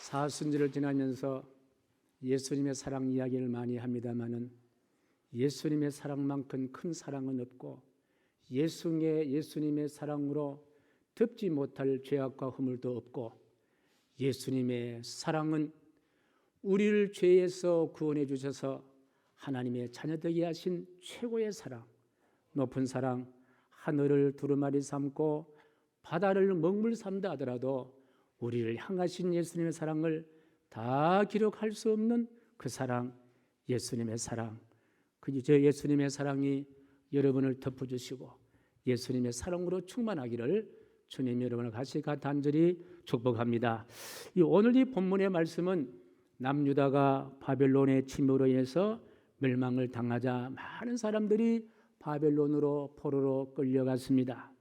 사순절을 지나면서 예수님의 사랑 이야기를 많이 합니다마는 예수님의 사랑만큼 큰 사랑은 없고 예수님의 사랑으로 덮지 못할 죄악과 허물도 없고 예수님의 사랑은 우리를 죄에서 구원해 주셔서 하나님의 자녀되게 하신 최고의 사랑, 높은 사랑, 하늘을 두루마리 삼고 바다를 먹물 삼다 하더라도 우리를 향하신 예수님의 사랑을 다 기록할 수 없는 그 사랑, 예수님의 사랑, 저 예수님의 사랑이 여러분을 덮어주시고 예수님의 사랑으로 충만하기를 주님 여러분을 같이 간절히 축복합니다. 오늘 이 본문의 말씀은 남유다가 바벨론의 침몰로 인해서 멸망을 당하자 많은 사람들이 바벨론으로 포로로 끌려갔습니다.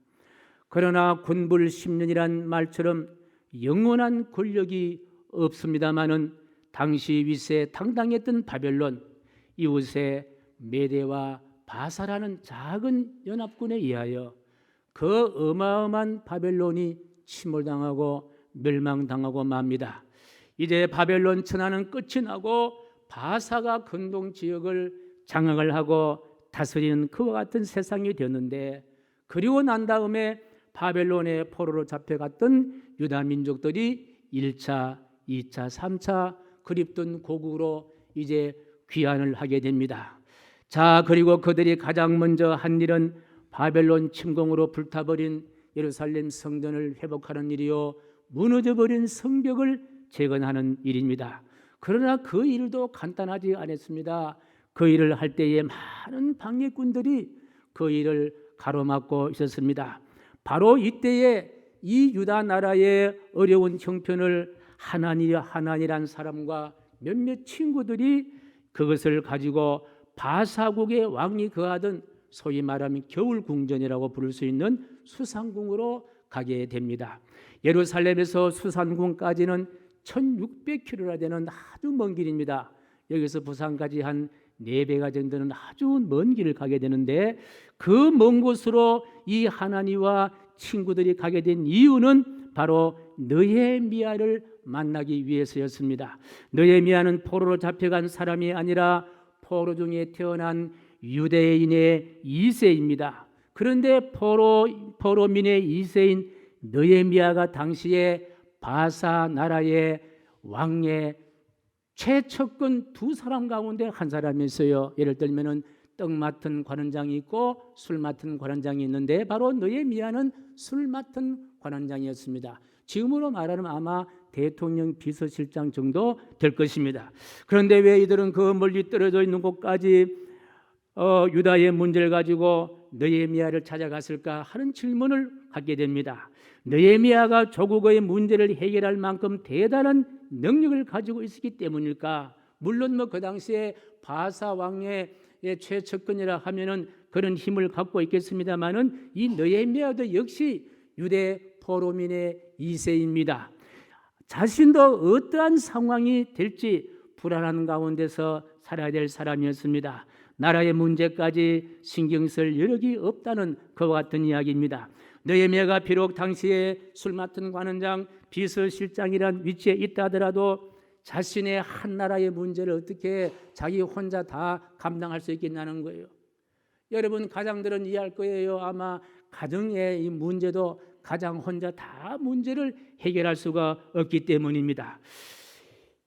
그러나 군불 10년이란 말처럼 영원한 권력이 없습니다마는 당시 위세 당당했던 바벨론, 이웃의 메대와 바사라는 작은 연합군에 의하여 그 어마어마한 바벨론이 침몰당하고 멸망당하고 맙니다. 이제 바벨론 천하는 끝이 나고 바사가 근동 지역을 장악을 하고 다스리는 그와 같은 세상이 되었는데, 그리고 난 다음에 바벨론의 포로로 잡혀갔던 유다 민족들이 1차, 2차, 3차 그립던 고국으로 이제 귀환을 하게 됩니다. 자, 그리고 그들이 가장 먼저 한 일은 바벨론 침공으로 불타버린 예루살렘 성전을 회복하는 일이요, 무너져버린 성벽을 재건하는 일입니다. 그러나 그 일도 간단하지 않았습니다. 그 일을 할 때에 많은 방해꾼들이 그 일을 가로막고 있었습니다. 바로 이때에 이 유다 나라의 어려운 형편을 하나니란 사람과 몇몇 친구들이 그것을 가지고 바사국의 왕이 거하던 소위 말하면 겨울궁전이라고 부를 수 있는 수산궁으로 가게 됩니다. 예루살렘에서 수산궁까지는 1600km나 되는 아주 먼 길입니다. 여기서 부산까지 한 4배가 정도는 아주 먼 길을 가게 되는데, 그 먼 곳으로 이 하나니와 친구들이 가게 된 이유는 바로 느헤미야를 만나기 위해서였습니다. 느헤미야는 포로로 잡혀간 사람이 아니라 포로 중에 태어난 유대인의 2세입니다. 그런데 포로민의 2세인 느헤미야가 당시에 바사 나라의 왕의 최측근 2사람 가운데 한 사람이었어요. 예를 들면은 떡 맡은 관원장이 있고 술 맡은 관원장이 있는데, 바로 느헤미야는 술 맡은 관원장이었습니다. 지금으로 말하면 아마 대통령 비서실장 정도 될 것입니다. 그런데 왜 이들은 그 멀리 떨어져 있는 곳까지 유다의 문제를 가지고 느헤미야를 찾아갔을까 하는 질문을 갖게 됩니다. 느헤미야가 조국의 문제를 해결할 만큼 대단한 능력을 가지고 있었기 때문일까? 물론 그 당시에 바사 왕의 최측근이라 하면은 그런 힘을 갖고 있겠습니다만은 이 느헤미야도 역시 유대 포로민의 2세입니다. 자신도 어떠한 상황이 될지 불안한 가운데서 살아야 될 사람이었습니다. 나라의 문제까지 신경 쓸 여력이 없다는 그와 같은 이야기입니다. 느헤미야가 비록 당시에 술 맡은 관원장, 비서실장이란 위치에 있다 하더라도 자신의 한 나라의 문제를 어떻게 자기 혼자 다 감당할 수 있겠냐는 거예요. 여러분 가장들은 이해할 거예요. 아마 가정의 이 문제도 가장 혼자 다 문제를 해결할 수가 없기 때문입니다.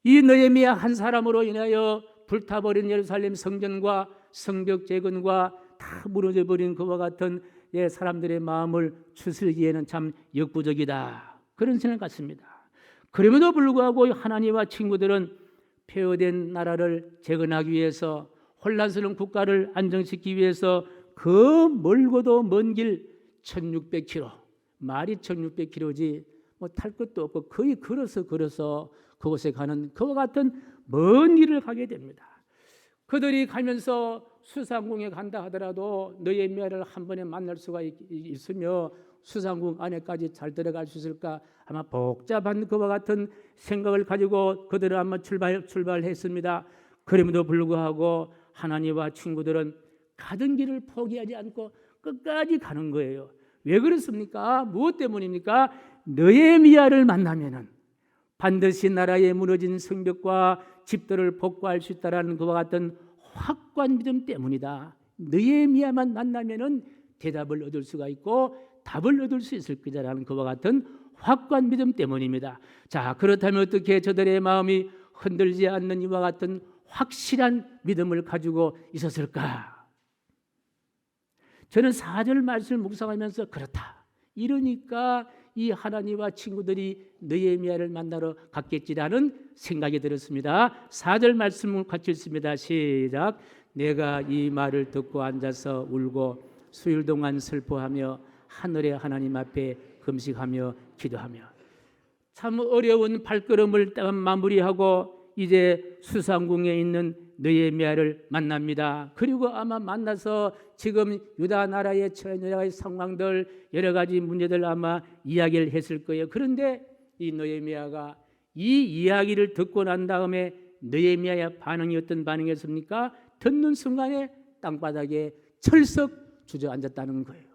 이 느헤미야 한 사람으로 인하여 불타버린 예루살렘 성전과 성벽 재건과 다 무너져버린 그와 같은 사람들의 마음을 추스르기에는 참 역부족이다, 그런 생각 같습니다. 그럼에도 불구하고 하나님과 친구들은 폐허된 나라를 재건하기 위해서, 혼란스러운 국가를 안정시키기 위해서 그 멀고도 먼 길 1600km, 말이 1600km지 뭐 탈 것도 없고 거의 걸어서 그곳에 가는 그와 같은 먼 길을 가게 됩니다. 그들이 가면서 수산궁에 간다 하더라도 느헤미야를 한 번에 만날 수가 있으며 수산궁 안에까지 잘 들어갈 수 있을까? 아마 복잡한 그와 같은 생각을 가지고 그들은 아마 출발했습니다. 그럼에도 불구하고 하나님과 친구들은 가던 길을 포기하지 않고 끝까지 가는 거예요. 왜 그렇습니까? 무엇 때문입니까? 느헤미야를 만나면은 반드시 나라의 무너진 성벽과 집들을 복구할 수 있다라는 그와 같은 확고한 믿음 때문이다. 느헤미야만 만나면은 대답을 얻을 수가 있고 답을 얻을 수 있을 거다라는 그와 같은 확고한 믿음 때문입니다. 자, 그렇다면 어떻게 저들의 마음이 흔들지 않는 이와 같은 확실한 믿음을 가지고 있었을까? 저는 4절 말씀을 묵상하면서 그렇다. 이러니까 이 하나님과 친구들이 느헤미야를 만나러 갔겠지라는 생각이 들었습니다. 4절 말씀을 같이 읽습니다. 시작. 내가 이 말을 듣고 앉아서 울고 수일 동안 슬퍼하며 하늘의 하나님 앞에 금식하며 기도하며. 참 어려운 발걸음을 마무리하고 이제 수상궁에 있는 느헤미야를 만납니다. 그리고 아마 만나서 지금 유다 나라의 여러 가지 상황들, 여러 가지 문제들 아마 이야기를 했을 거예요. 그런데 이 느헤미야가 이 이야기를 듣고 난 다음에 느헤미야의 반응이 어떤 반응이었습니까? 듣는 순간에 땅바닥에 철썩 주저앉았다는 거예요.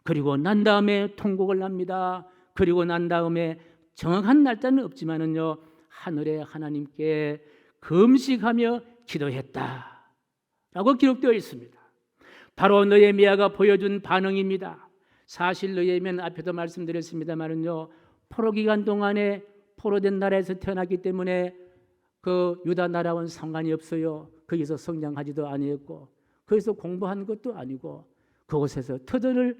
그리고 난 다음에 통곡을 합니다. 그리고 난 다음에 정확한 날짜는 없지만은요, 하늘의 하나님께 금식하며 기도했다라고 기록되어 있습니다. 바로 느헤미야가 보여준 반응입니다. 사실 느헤미야는 앞에도 말씀드렸습니다만은요, 포로 기간 동안에 포로된 나라에서 태어났기 때문에 그 유다 나라와는 상관이 없어요. 거기서 성장하지도 아니었고 거기서 공부한 것도 아니고 그곳에서 터전을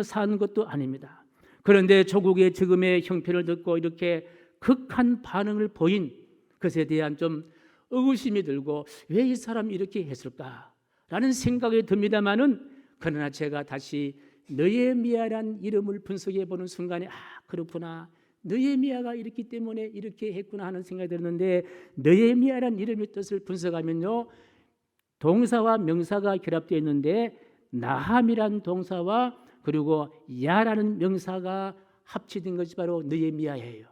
사는 것도 아닙니다. 그런데 조국의 지금의 형편을 듣고 이렇게 극한 반응을 보인 것에 대한 좀 의구심이 들고 왜 이 사람이 이렇게 했을까라는 생각이 듭니다만은, 그러나 제가 다시 느헤미야란 이름을 분석해 보는 순간에 그렇구나, 느헤미야가 이렇기 때문에 이렇게 했구나 하는 생각이 들었는데, 느헤미야란 이름의 뜻을 분석하면요, 동사와 명사가 결합되어 있는데 나함이란 동사와 그리고 야라는 명사가 합치된 것이 바로 느헤미야예요.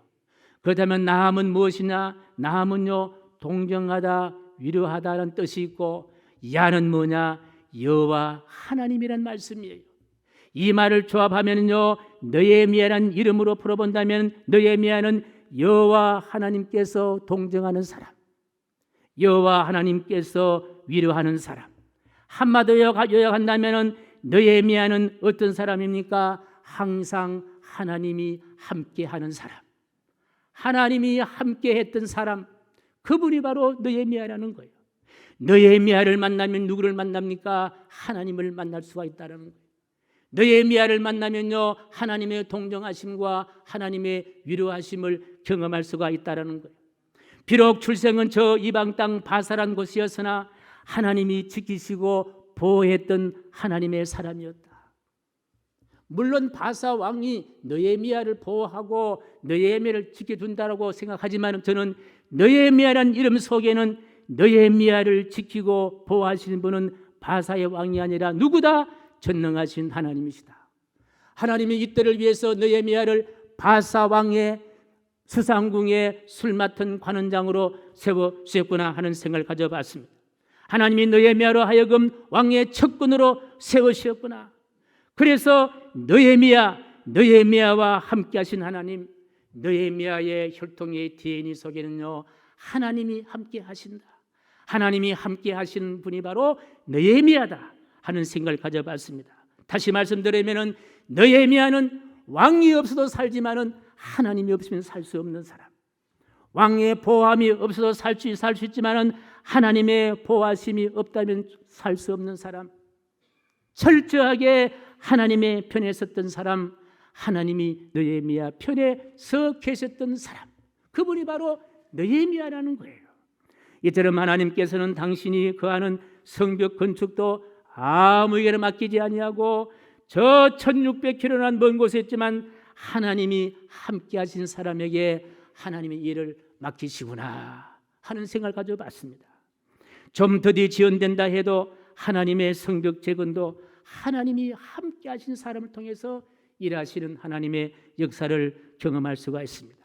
그렇다면 나함은 무엇이냐? 나함은요, 동정하다, 위로하다라는 뜻이 있고, 야는 뭐냐? 여호와 하나님이란 말씀이에요. 이 말을 조합하면요, 느헤미야란 이름으로 풀어본다면 느헤미야는 여호와 하나님께서 동정하는 사람, 여호와 하나님께서 위로하는 사람. 한마디로 요약한다면 느헤미야는 어떤 사람입니까? 항상 하나님이 함께하는 사람, 하나님이 함께했던 사람, 그분이 바로 느헤미야라는 거예요. 느헤미야를 만나면 누구를 만납니까? 하나님을 만날 수가 있다는 거예요. 느헤미야를 만나면요, 하나님의 동정하심과 하나님의 위로하심을 경험할 수가 있다는 거예요. 비록 출생은 저 이방 땅 바사란 곳이었으나 하나님이 지키시고 보호했던 하나님의 사람이었다. 물론 바사 왕이 느헤미야를 보호하고 느헤미야를 지켜준다고 생각하지만, 저는 느헤미야라는 이름 속에는 느헤미야를 지키고 보호하시는 분은 바사의 왕이 아니라 누구다? 전능하신 하나님이시다. 하나님이 이때를 위해서 느헤미야를 바사 왕의 수상궁에 술 맡은 관원장으로 세워주셨구나 하는 생각을 가져봤습니다. 하나님이 느헤미야로 하여금 왕의 척군으로 세우셨구나. 그래서 느헤미야와 함께 하신 하나님, 느헤미야의 혈통의 DNA 속에는요, 하나님이 함께 하신다. 하나님이 함께 하신 분이 바로 느헤미야다 하는 생각을 가져봤습니다. 다시 말씀드리면 느헤미야는 왕이 없어도 살지만은 하나님이 없으면 살 수 없는 사람, 왕의 보호함이 없어도 살 수 있지만은 하나님의 보호하심이 없다면 살 수 없는 사람, 철저하게 하나님의 편에 섰던 사람, 하나님이 느헤미야 편에 서 계셨던 사람, 그분이 바로 느헤미야라는 거예요. 이처럼 하나님께서는 당신이 거하는 성벽 건축도 아무에게나 맡기지 아니하고 저 1600km나 먼 곳에 있지만 하나님이 함께 하신 사람에게 하나님의 일을 맡기시구나 하는 생각을 가져봤습니다. 좀 더디 지연된다 해도 하나님의 성벽 재건도 하나님이 함께 하신 사람을 통해서 일하시는 하나님의 역사를 경험할 수가 있습니다.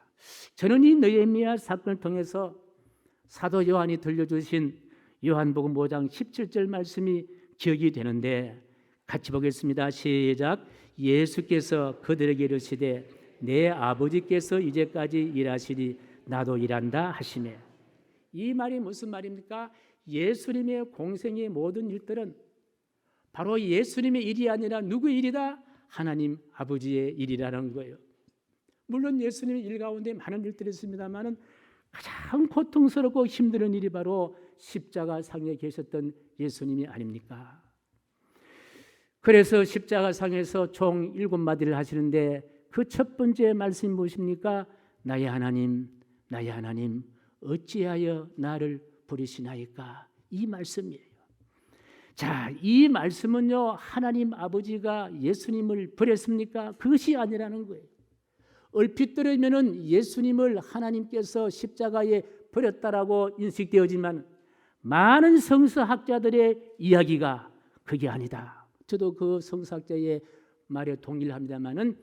저는 이 느헤미야 사건을 통해서 사도 요한이 들려주신 요한복음 5장 17절 말씀이 기억이 되는데 같이 보겠습니다. 시작. 예수께서 그들에게 이르시되 내 아버지께서 이제까지 일하시니 나도 일한다 하시매. 이 말이 무슨 말입니까? 예수님의 공생의 모든 일들은 바로 예수님의 일이 아니라 누구의 일이다? 하나님 아버지의 일이라는 거예요. 물론 예수님의 일 가운데 많은 일들이 있습니다만 가장 고통스럽고 힘든 일이 바로 십자가 상에 계셨던 예수님이 아닙니까? 그래서 십자가 상에서 총 7마디를 하시는데 그 첫 번째 말씀이 무엇입니까? 나의 하나님, 나의 하나님, 어찌하여 나를 버리시나이까? 이 말씀이에요. 자, 이 말씀은요, 하나님 아버지가 예수님을 버렸습니까? 그것이 아니라는 거예요. 얼핏 들으면은 예수님을 하나님께서 십자가에 버렸다라고 인식되어지만 많은 성서학자들의 이야기가 그게 아니다. 저도 그 성서학자의 말에 동의를 합니다만은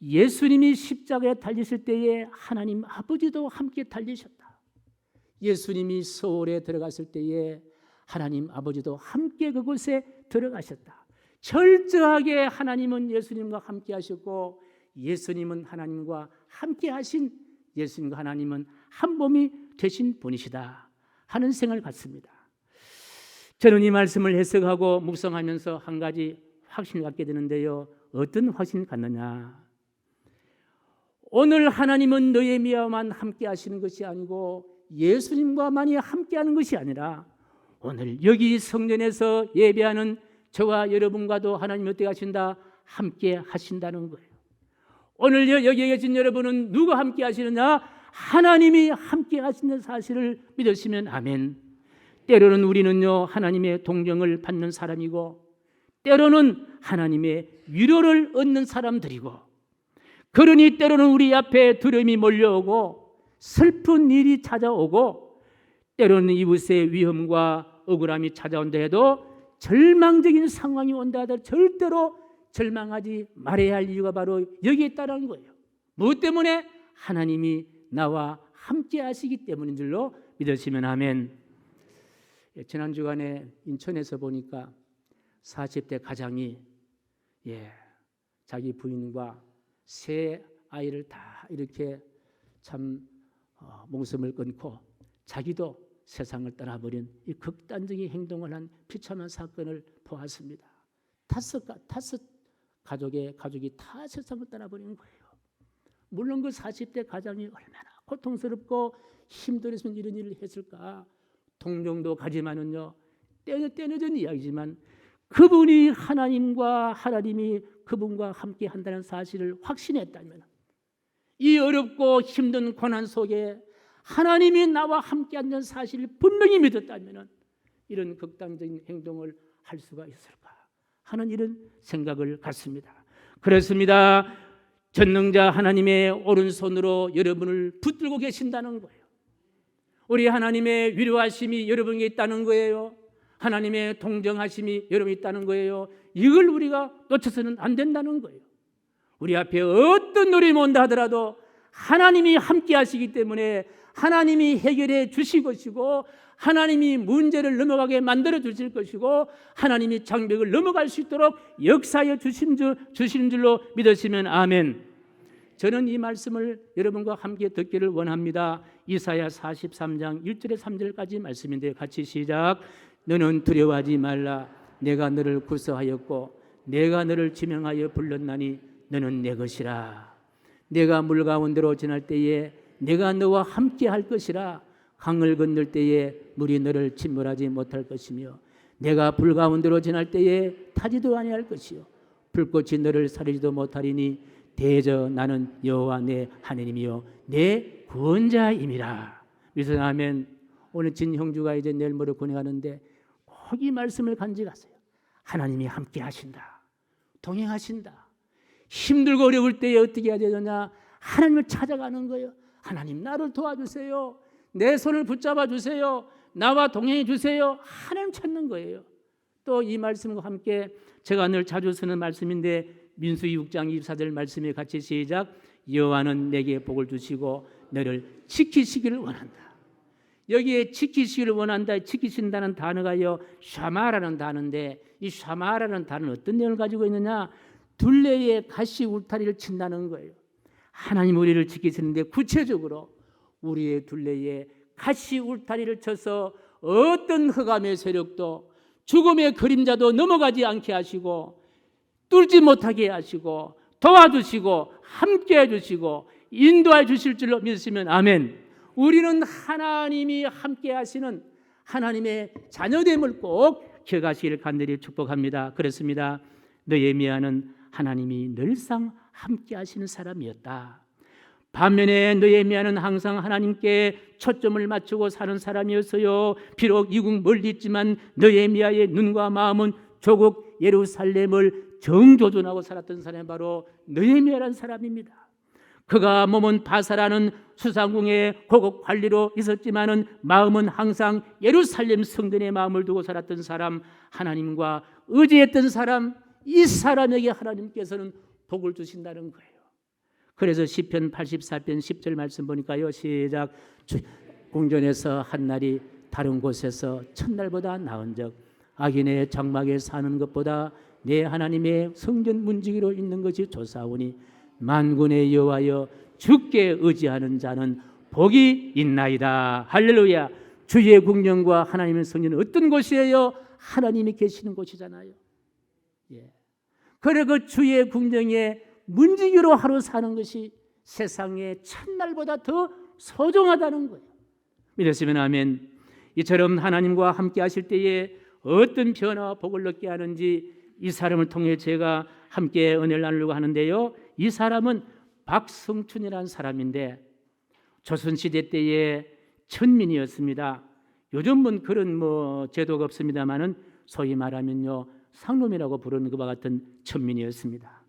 예수님이 십자가에 달리실 때에 하나님 아버지도 함께 달리셨다. 예수님이 서울에 들어갔을 때에 하나님 아버지도 함께 그곳에 들어가셨다. 철저하게 하나님은 예수님과 함께 하셨고 예수님은 하나님과 함께 하신 예수님과 하나님은 한 몸이 되신 분이시다 하는 생각을 갖습니다. 저는 이 말씀을 해석하고 묵상하면서 한 가지 확신을 갖게 되는데요. 어떤 확신을 갖느냐? 오늘 하나님은 너의 미와만 함께 하시는 것이 아니고 예수님과만이 함께 하는 것이 아니라 오늘 여기 성전에서 예배하는 저와 여러분과도 하나님 어떻게 하신다? 함께 하신다는 거예요. 오늘 여기에 계신 여러분은 누가 함께 하시느냐? 하나님이 함께 하시는 사실을 믿으시면 아멘. 때로는 우리는요 하나님의 동정을 받는 사람이고 때로는 하나님의 위로를 얻는 사람들이고 그러니 때로는 우리 앞에 두려움이 몰려오고 슬픈 일이 찾아오고 때로는 이웃의 위험과 억울함이 찾아온다 해도 절망적인 상황이 온다 하더라도 절대로 절망하지 말아야 할 이유가 바로 여기에 있다는 거예요. 무엇 때문에? 하나님이 나와 함께 하시기 때문인 줄로 믿으시면 아멘. 지난 주간에 인천에서 보니까 40대 가장이 자기 부인과 세 아이를 다 이렇게 참 목숨을 끊고 자기도 세상을 떠나버린 이 극단적인 행동을 한 비참한 사건을 보았습니다. 다섯 가족이 다 세상을 떠나버리는 거예요. 물론 그 40대 가장이 얼마나 고통스럽고 힘들었으면 이런 일을 했을까 동정도 가지만은요 떼어진 이야기지만 그분이 하나님이 그분과 함께 한다는 사실을 확신했다면 이 어렵고 힘든 고난 속에 하나님이 나와 함께 한다는 사실을 분명히 믿었다면 이런 극단적인 행동을 할 수가 있을까 하는 이런 생각을 갖습니다. 그렇습니다. 전능자 하나님의 오른손으로 여러분을 붙들고 계신다는 거예요. 우리 하나님의 위로하심이 여러분에게 있다는 거예요. 하나님의 동정하심이 여러분이 있다는 거예요. 이걸 우리가 놓쳐서는 안 된다는 거예요. 우리 앞에 어떤 어려움이 온다 하더라도 하나님이 함께 하시기 때문에 하나님이 해결해 주실 것이고 하나님이 문제를 넘어가게 만들어 주실 것이고 하나님이 장벽을 넘어갈 수 있도록 역사하여 주시는 줄로 믿으시면 아멘. 저는 이 말씀을 여러분과 함께 듣기를 원합니다. 이사야 43장 1절에 3절까지 말씀인데 같이 시작. 너는 두려워하지 말라. 내가 너를 구서하였고 내가 너를 지명하여 불렀나니 너는 내 것이라. 내가 물 가운데로 지날 때에 내가 너와 함께 할 것이라. 강을 건널 때에 물이 너를 침몰하지 못할 것이며 내가 불 가운데로 지날 때에 타지도 아니할 것이요 불꽃이 너를 사르지도 못하리니 대저 나는 여호와 내 하나님이요 내 구원자임이라. 위선하면 오늘 진형주가 이제 내일 모레 군행하는데 꼭 이 말씀을 간직하세요. 하나님이 함께 하신다. 동행하신다. 힘들고 어려울 때에 어떻게 해야 되느냐? 하나님을 찾아가는 거예요. 하나님 나를 도와주세요. 내 손을 붙잡아 주세요. 나와 동행해 주세요. 하나님 찾는 거예요. 또 이 말씀과 함께 제가 늘 자주 쓰는 말씀인데 민수기 6장 24절 말씀에 같이 시작. 여호와는 내게 복을 주시고 너를 지키시기를 원한다. 여기에 지키시기를 원한다. 지키신다는 단어가요 샤마라는 단어인데 이 샤마라는 단어는 어떤 내용을 가지고 있느냐? 둘레에 가시 울타리를 친다는 거예요. 하나님 우리를 지키시는데 구체적으로 우리의 둘레에 가시 울타리를 쳐서 어떤 흑암의 세력도 죽음의 그림자도 넘어가지 않게 하시고 뚫지 못하게 하시고 도와주시고 함께해 주시고 인도해 주실 줄로 믿으시면 아멘. 우리는 하나님이 함께 하시는 하나님의 자녀됨을 꼭 기억하시기를 간절히 축복합니다. 그렇습니다. 느헤미야는 하나님이 늘상 함께 하시는 사람이었다. 반면에 느헤미야는 항상 하나님께 초점을 맞추고 사는 사람이었어요. 비록 이국 멀리 있지만 느헤미야의 눈과 마음은 조국 예루살렘을 정조준하고 살았던 사람이 바로 느헤미야라는 사람입니다. 그가 몸은 바사라는 수상궁의 고급 관리로 있었지만은 마음은 항상 예루살렘 성전에 마음을 두고 살았던 사람, 하나님과 의지했던 사람, 이 사람에게 하나님께서는 복을 주신다는 거예요. 그래서 시편 84편 10절 말씀 보니까요, 시작. 궁전에서 한 날이 다른 곳에서 첫날보다 나은즉 악인의 장막에 사는 것보다 내 하나님의 성전 문지기로 있는 것이 좋사오니 만군의 여호와여 주께 의지하는 자는 복이 있나이다. 할렐루야. 주의 궁전과 하나님의 성전은 어떤 곳이에요? 하나님이 계시는 곳이잖아요. 예. 그래 그 주의 궁전에 문지기로 하루 사는 것이 세상의 첫날보다 더 소중하다는 거예요. 믿으시면 아멘. 이처럼 하나님과 함께 하실 때에 어떤 변화와 복을 얻게 하는지 이 사람을 통해 제가 함께 은혜를 나누려고 하는데요. 이 사람은 박성춘이라는 사람인데 조선시대 때의 천민이었습니다. 요즘은 그런 제도가 없습니다만은 소위 말하면요 상놈이라고 부르는 것과 같은 천민이었습니다.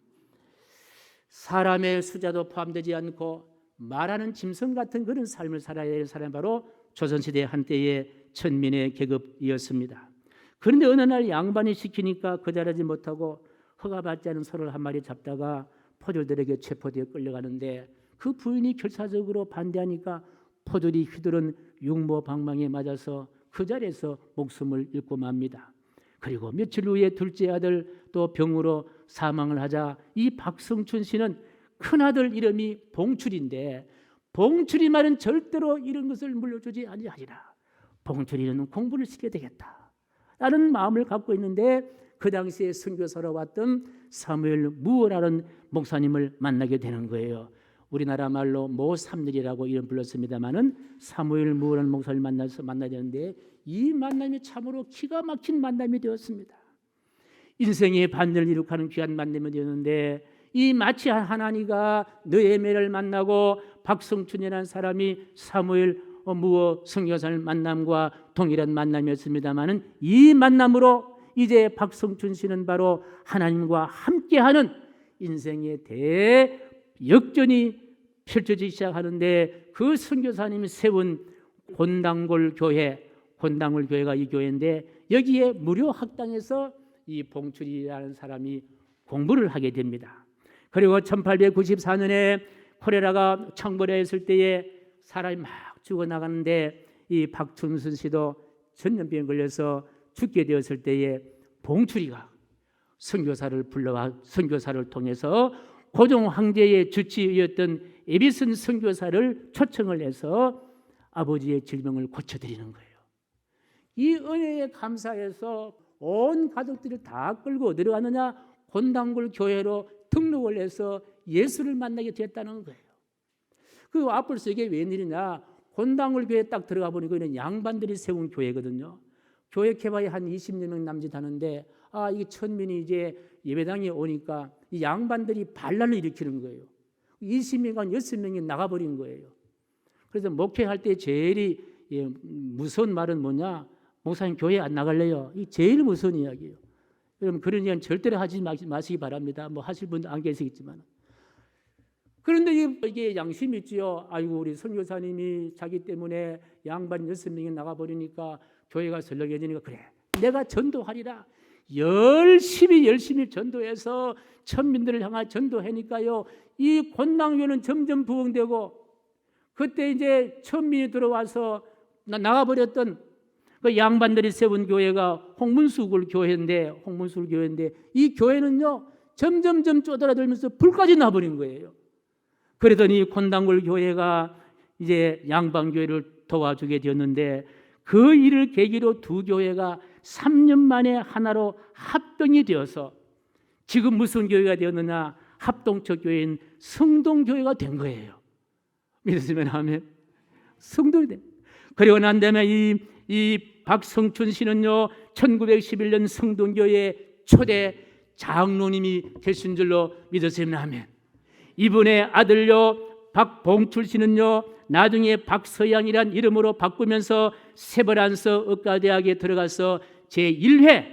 사람의 숫자도 포함되지 않고 말하는 짐승 같은 그런 삶을 살아야 될 사람이 바로 조선시대 한때의 천민의 계급이었습니다. 그런데 어느 날 양반이 시키니까 거절하지 못하고 허가받지 않은 소를 한 마리 잡다가 포졸들에게 체포되어 끌려가는데 그 부인이 결사적으로 반대하니까 포졸이 휘두른 육모방망이에 맞아서 그 자리에서 목숨을 잃고 맙니다. 그리고 며칠 후에 둘째 아들 또 병으로 사망을 하자 이 박성춘 씨는 큰아들 이름이 봉출인데 봉출이 말은 절대로 이런 것을 물려주지 아니하리라. 봉출이는 공부를 시켜야 되겠다 라는 마음을 갖고 있는데 그 당시에 선교사로 왔던 사무엘 무어라는 목사님을 만나게 되는 거예요. 우리나라 말로 모삼일이라고 이름 불렀습니다마는 사무엘 무어라는 목사를 만나야 되는데 이 만남이 참으로 기가 막힌 만남이 되었습니다. 인생의 반전을 이룩하는 귀한 만남이 되었는데 이 마치 하나니가 느헤미야를 만나고 박성춘이라는 사람이 사무엘 무어 선교사를 만남과 동일한 만남이었습니다마는 이 만남으로 이제 박성춘 씨는 바로 하나님과 함께하는 인생의 대역전이 펼쳐지기 시작하는데 그 선교사님이 세운 곤당골 교회가 이 교회인데 여기에 무료 학당에서 이 봉출이라는 사람이 공부를 하게 됩니다. 그리고 1894년에 콜레라가 청벌에 있을 때에 사람이 막 죽어나가는데 이 박춘순 씨도 전염병에 걸려서 죽게 되었을 때에 봉출이가 선교사를 통해서 고종 황제의 주치의였던 에비슨 선교사를 초청을 해서 아버지의 질병을 고쳐드리는 거예요. 이 은혜에 감사해서 온 가족들을 다 끌고 내려가느냐 곤당골 교회로 등록을 해서 예수를 만나게 됐다는 거예요. 그 앞을 쓰게 웬일이냐 곤당골 교회에 딱 들어가 보니까 이는 양반들이 세운 교회거든요. 교회 개발이 한 20명 남짓 하는데 이게 천민이 이제 예배당에 오니까 이 양반들이 반란을 일으키는 거예요. 20명간 6명이 나가버린 거예요. 그래서 목회할 때 제일 무서운 말은 뭐냐? 목사님 교회 안 나갈래요? 이 제일 무서운 이야기예요. 여러분 그런 이야기는 절대로 하지 마시기 바랍니다. 하실 분도 안 계시겠지만. 그런데 이게 양심이 있지요. 아이고 우리 선교사님이 자기 때문에 양반 6명이 나가버리니까 교회가 설렁해지니까 그래 내가 전도하리라. 열심히 전도해서 천민들을 향해 전도하니까요. 이 곤당교는 점점 부흥되고 그때 이제 천민이 들어와서 나가버렸던 그 양반들이 세운 교회가 홍문수굴 교회인데 이 교회는요 점점점 쪼드라들면서 불까지 나버린 거예요. 그러더니 곤당굴 교회가 이제 양방교회를 도와주게 되었는데 그 일을 계기로 두 교회가 3년 만에 하나로 합병이 되어서 지금 무슨 교회가 되었느냐? 합동적 교회인 성동교회가 된 거예요. 믿으시면 아멘. 성동이 돼. 그리고 난 다음에 이 박성춘 씨는요 1911년 성동교회 초대 장로님이 되신 줄로 믿으시면 아멘. 이분의 아들요 박봉출 씨는요 나중에 박서양이란 이름으로 바꾸면서 세브란스 의과대학에 들어가서 제1회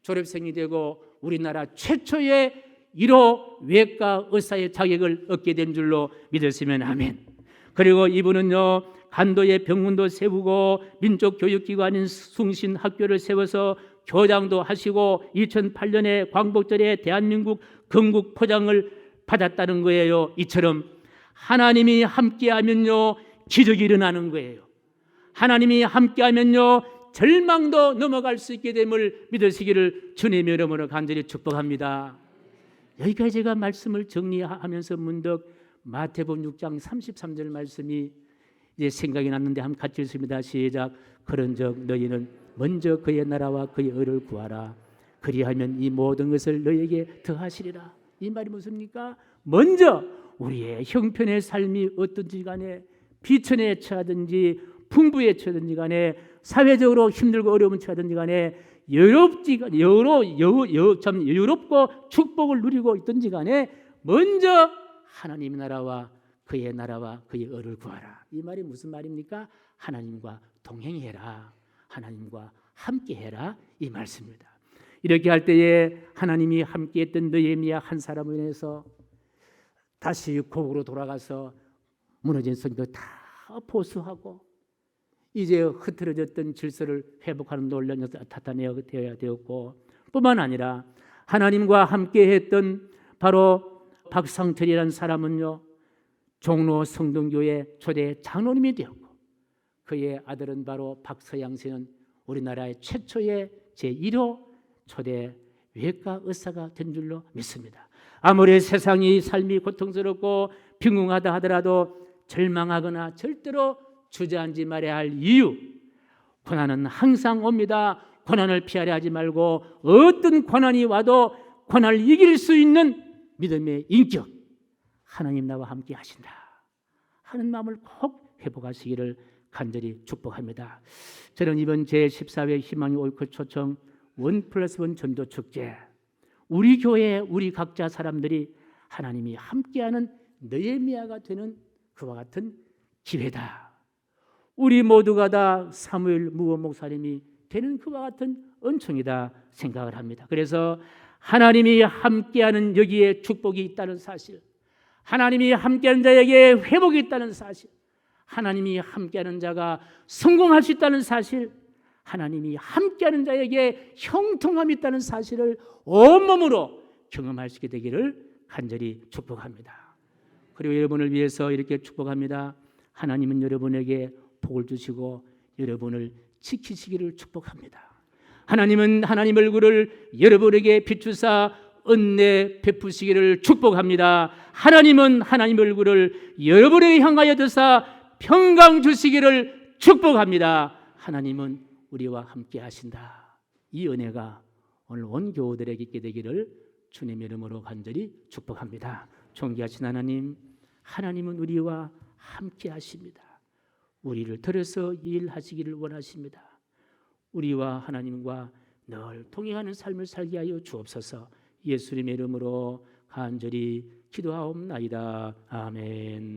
졸업생이 되고 우리나라 최초의 1호 외과 의사의 자격을 얻게 된 줄로 믿으시면 아멘. 그리고 이분은요 간도의 병원도 세우고 민족교육기관인 숭신학교를 세워서 교장도 하시고 2008년에 광복절에 대한민국 건국포장을 받았다는 거예요. 이처럼 하나님이 함께하면요 기적이 일어나는 거예요. 하나님이 함께하면요 절망도 넘어갈 수 있게 됨을 믿으시기를 주님의 이름으로 간절히 축복합니다. 여기까지 제가 말씀을 정리하면서 문득 마태복음 6장 33절 말씀이 이제 생각이 났는데 한번 같이 읽습니다. 시작. 그런즉 너희는 먼저 그의 나라와 그의 의를 구하라. 그리하면 이 모든 것을 너희에게 더하시리라. 이 말이 무엇입니까? 먼저 우리의 형편의 삶이 어떤지 간에 비천에 처하든지 풍부에 처하든지 간에 사회적으로 힘들고 어려움을 처하든지 간에 여롭고 축복을 누리고 있든지 간에 먼저 하나님의 나라와 그의 의를 구하라. 이 말이 무슨 말입니까? 하나님과 동행해라. 하나님과 함께해라. 이 말씀입니다. 이렇게 할 때에 하나님이 함께했던 느헤미야 한 사람을 인해서 다시 고국으로 돌아가서 무너진 성도 다 보수하고 이제 흐트러졌던 질서를 회복하는 논란을 나타내야 되었고 뿐만 아니라 하나님과 함께했던 바로 박상철이라는 사람은요 종로 성동교회 초대 장로님이 되었고 그의 아들은 바로 박서양 씨는 우리나라의 최초의 제1호 초대 외과 의사가 된 줄로 믿습니다. 아무리 세상이 삶이 고통스럽고 빈궁하다 하더라도 절망하거나 절대로 주저앉지 말아야 할 이유, 고난은 항상 옵니다. 고난을 피하려 하지 말고 어떤 고난이 와도 고난을 이길 수 있는 믿음의 인격, 하나님 나와 함께 하신다 하는 마음을 꼭 회복하시기를 간절히 축복합니다. 저는 이번 제14회 희망의 올컷 초청 1+1 전도 축제, 우리 교회 우리 각자 사람들이 하나님이 함께하는 느헤미야가 되는 그와 같은 기회다. 우리 모두가 다 사무엘 무원 목사님이 되는 그와 같은 은총이다 생각을 합니다. 그래서 하나님이 함께하는 여기에 축복이 있다는 사실, 하나님이 함께하는 자에게 회복이 있다는 사실, 하나님이 함께하는 자가 성공할 수 있다는 사실, 하나님이 함께하는 자에게 형통함이 있다는 사실을 온몸으로 경험할 수 있게 되기를 간절히 축복합니다. 그리고 여러분을 위해서 이렇게 축복합니다. 하나님은 여러분에게 복을 주시고 여러분을 지키시기를 축복합니다. 하나님은 하나님 얼굴을 여러분에게 비추사 은혜 베푸시기를 축복합니다. 하나님은 하나님 얼굴을 여러분에게 향하여 드사 평강 주시기를 축복합니다. 하나님은 우리와 함께 하신다. 이 은혜가 오늘 온 교우들에게 있게 되기를 주님의 이름으로 간절히 축복합니다. 존귀하신 하나님, 하나님은 우리와 함께 하십니다. 우리를 들어서 일하시기를 원하십니다. 우리와 하나님과 늘 동행하는 삶을 살게 하여 주옵소서. 예수님의 이름으로 간절히 기도하옵나이다. 아멘.